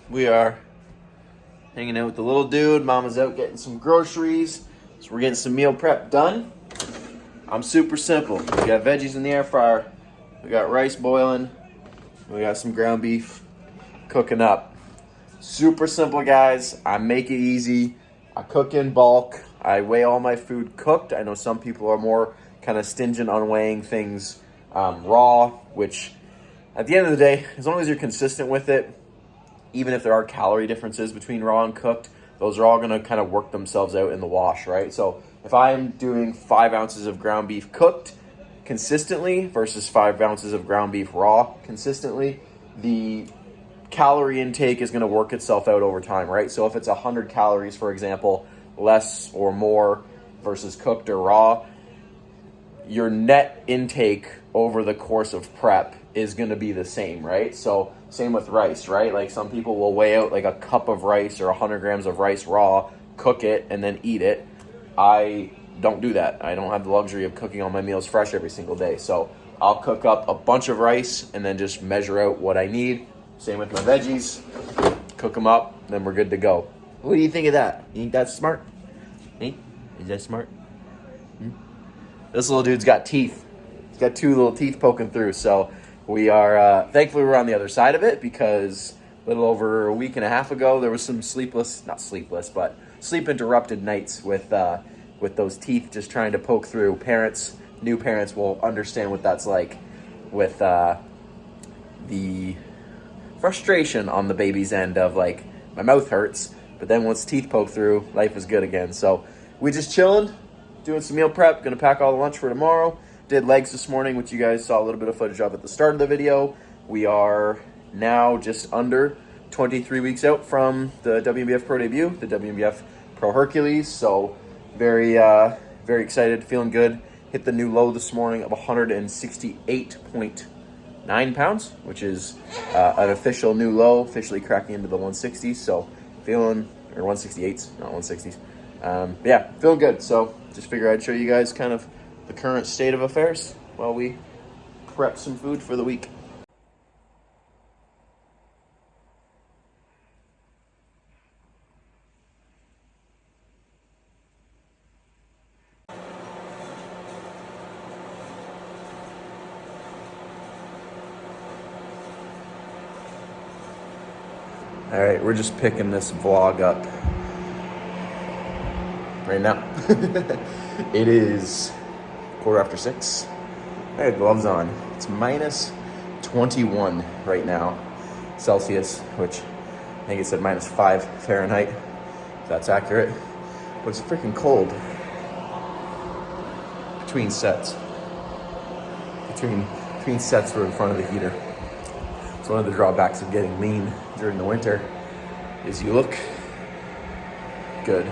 We are hanging out with the little dude. Mama's out getting some groceries. So we're getting some meal prep done. I'm super simple. We got veggies in the air fryer. We got rice boiling. We got some ground beef cooking up. Super simple, guys. I make it easy. I cook in bulk. I weigh all my food cooked. I know some people are more kind of stingent on weighing things raw, which at the end of the day, as long as you're consistent with it, even if there are calorie differences between raw and cooked, those are all going to kind of work themselves out in the wash, right? So if I'm doing 5 ounces of ground beef cooked consistently versus 5 ounces of ground beef raw consistently, the calorie intake is going to work itself out over time, right? So if it's 100 calories, for example, less or more versus cooked or raw, your net intake over the course of prep is going to be the same, right? So same with rice, right? Like some people will weigh out like a cup of rice or 100 grams of rice raw, cook it, and then eat it. I don't do that. I don't have the luxury of cooking all my meals fresh every single day. So I'll cook up a bunch of rice and then just measure out what I need. Same with my veggies. Cook them up, then we're good to go. What do you think of that? You think that's smart? Hey, is that smart? This little dude's got teeth. He's got 2 little teeth poking through. So we are, thankfully we're on the other side of it, because a little over a week and a half ago, there was some sleep interrupted nights with those teeth just trying to poke through. New parents will understand what that's like with the frustration on the baby's end of like, my mouth hurts, but then once teeth poke through, life is good again. So we just chilling, doing some meal prep, gonna pack all the lunch for tomorrow. Did legs this morning, which you guys saw a little bit of footage of at the start of the video. We are now just under 23 weeks out from the WNBF Pro debut, the WNBF Pro Hercules. So very excited, feeling good. Hit the new low this morning of 168.9 pounds, which is an official new low, officially cracking into the 160s. So feeling, or 168s, not 160s. Yeah, feeling good. So just figured I'd show you guys kind of the current state of affairs while we prep some food for the week. All right, we're just picking this vlog up right now. It is 6:15. I got gloves on. It's minus 21 right now, Celsius, which I think it said minus 5 Fahrenheit, if that's accurate. But it's freaking cold between sets. Between sets, we're in front of the heater. So one of the drawbacks of getting lean during the winter is you look good,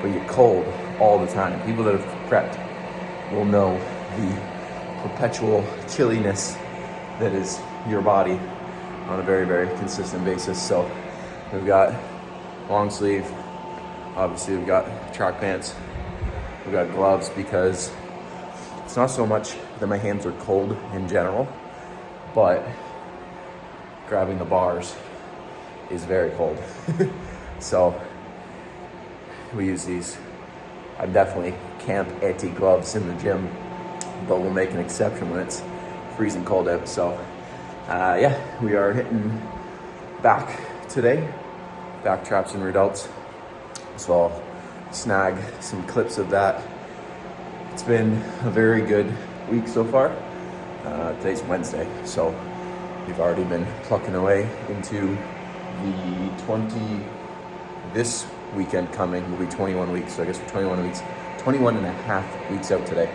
but you're cold all the time. People that have prepped will know the perpetual chilliness that is your body on a very, very consistent basis. So we've got long sleeve, obviously we've got track pants, we've got gloves, because it's not so much that my hands are cold in general, but grabbing the bars is very cold. So we use these. I'm definitely camp anti-gloves in the gym, but we'll make an exception when it's freezing cold out. So yeah, we are hitting back today, back traps and adults. So I'll snag some clips of that. It's been a very good week so far. Today's Wednesday, so we've already been plucking away into the this weekend coming will be 21 weeks. So I guess we're 21 and a half weeks out today.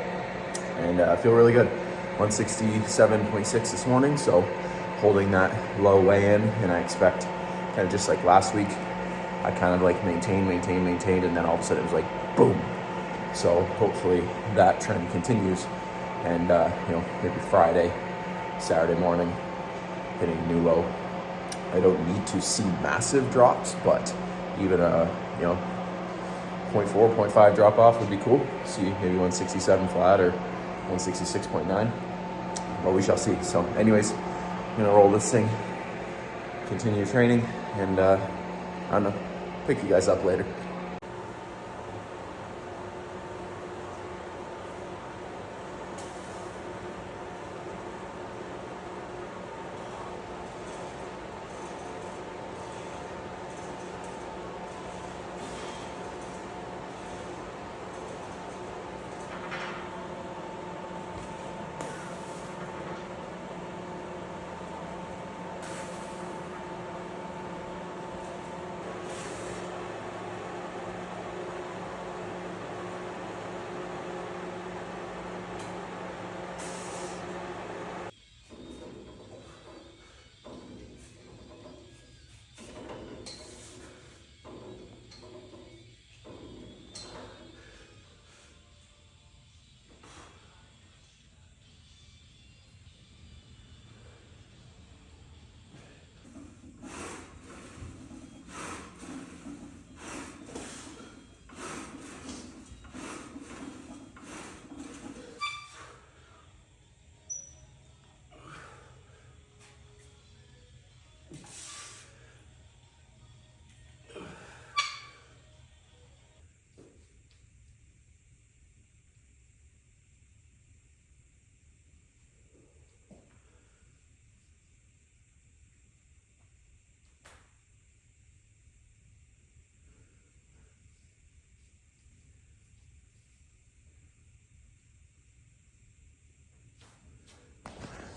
And I feel really good. 167.6 this morning, so holding that low weigh-in, and I expect kind of just like last week, I kind of like maintained, and then all of a sudden it was like boom. So hopefully that trend continues, and maybe Friday, Saturday morning, hitting a new low. I don't need to see massive drops, but even a 0.4, 0.5 drop off would be cool. See maybe 167 flat or 166.9. Well, we shall see. So anyways, I'm gonna roll this thing, continue training, and I don't know, pick you guys up later.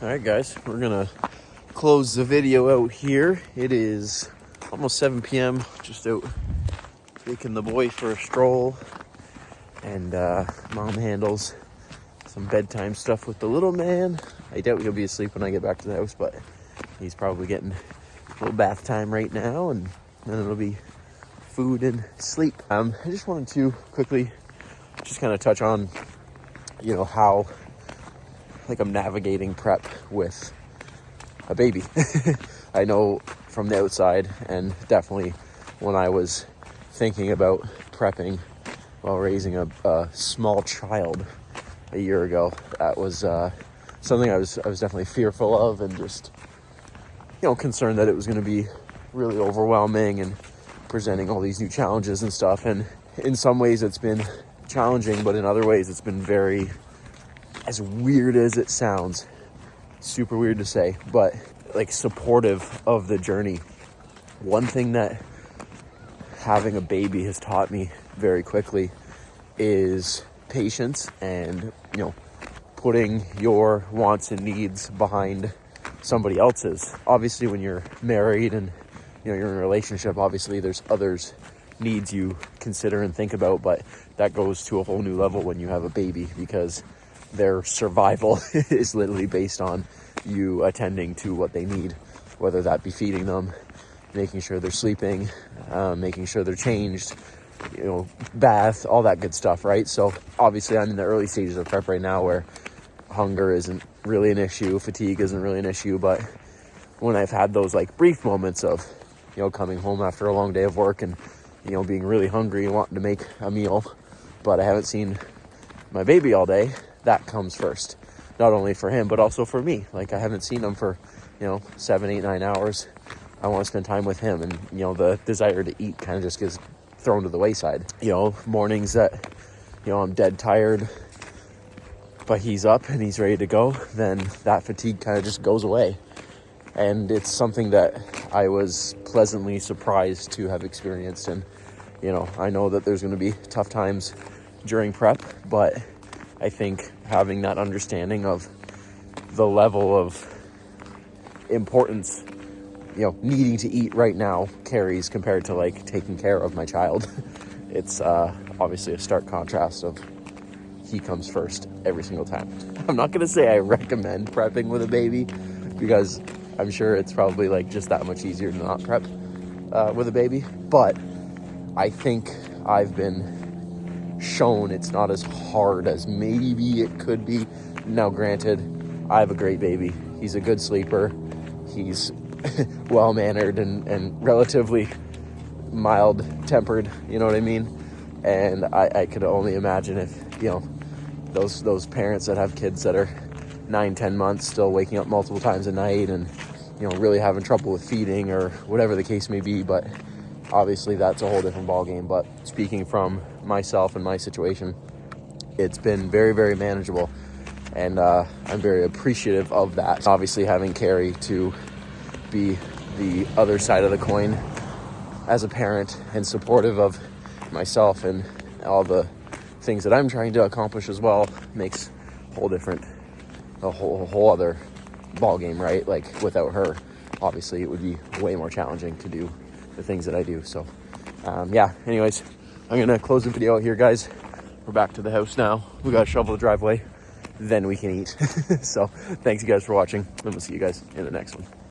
All right, guys, we're gonna close the video out here. It is almost 7 p.m. Just out taking the boy for a stroll, and mom handles some bedtime stuff with the little man. I doubt he'll be asleep when I get back to the house, but he's probably getting a little bath time right now, and then it'll be food and sleep. I just wanted to quickly just kind of touch on, how I'm navigating prep with a baby. I know from the outside, and definitely when I was thinking about prepping while raising a small child a year ago, that was something I was definitely fearful of, and just concerned that it was going to be really overwhelming and presenting all these new challenges and stuff. And in some ways it's been challenging, but in other ways it's been very, as weird as it sounds, super weird to say, but supportive of the journey. One thing that having a baby has taught me very quickly is patience, and putting your wants and needs behind somebody else's. Obviously when you're married and you're in a relationship, obviously there's others' needs you consider and think about, but that goes to a whole new level when you have a baby, because their survival is literally based on you attending to what they need, whether that be feeding them, making sure they're sleeping, making sure they're changed, bath, all that good stuff, right? So obviously I'm in the early stages of prep right now where hunger isn't really an issue, fatigue isn't really an issue, but when I've had those brief moments of, coming home after a long day of work and, being really hungry and wanting to make a meal, but I haven't seen my baby all day, that comes first. Not only for him, but also for me. I haven't seen him for, 7, 8, 9 hours. I want to spend time with him, and, the desire to eat kind of just gets thrown to the wayside. Mornings that, I'm dead tired, but he's up and he's ready to go, then that fatigue kind of just goes away. And it's something that I was pleasantly surprised to have experienced. And, I know that there's going to be tough times during prep, but I think having that understanding of the level of importance, needing to eat right now carries compared to taking care of my child. It's obviously a stark contrast of he comes first every single time. I'm not going to say I recommend prepping with a baby, because I'm sure it's probably just that much easier to not prep with a baby, but I think I've been shown it's not as hard as maybe it could be. Now granted, I have a great baby. He's a good sleeper. He's well-mannered and relatively mild-tempered, you know what I mean? And I could only imagine if, those parents that have kids that are 9-10 months still waking up multiple times a night and you know, really having trouble with feeding or whatever the case may be. But obviously that's a whole different ballgame. But speaking from myself and my situation, it's been very, very manageable. And I'm very appreciative of that. Obviously having Carrie to be the other side of the coin as a parent and supportive of myself and all the things that I'm trying to accomplish as well makes a whole other ball game, right? Like without her, obviously it would be way more challenging to do the things that I do. So yeah, anyways, I'm gonna close the video out here, guys. We're back to the house now. We gotta shovel the driveway, then we can eat. So thanks you guys for watching, and we'll see you guys in the next one.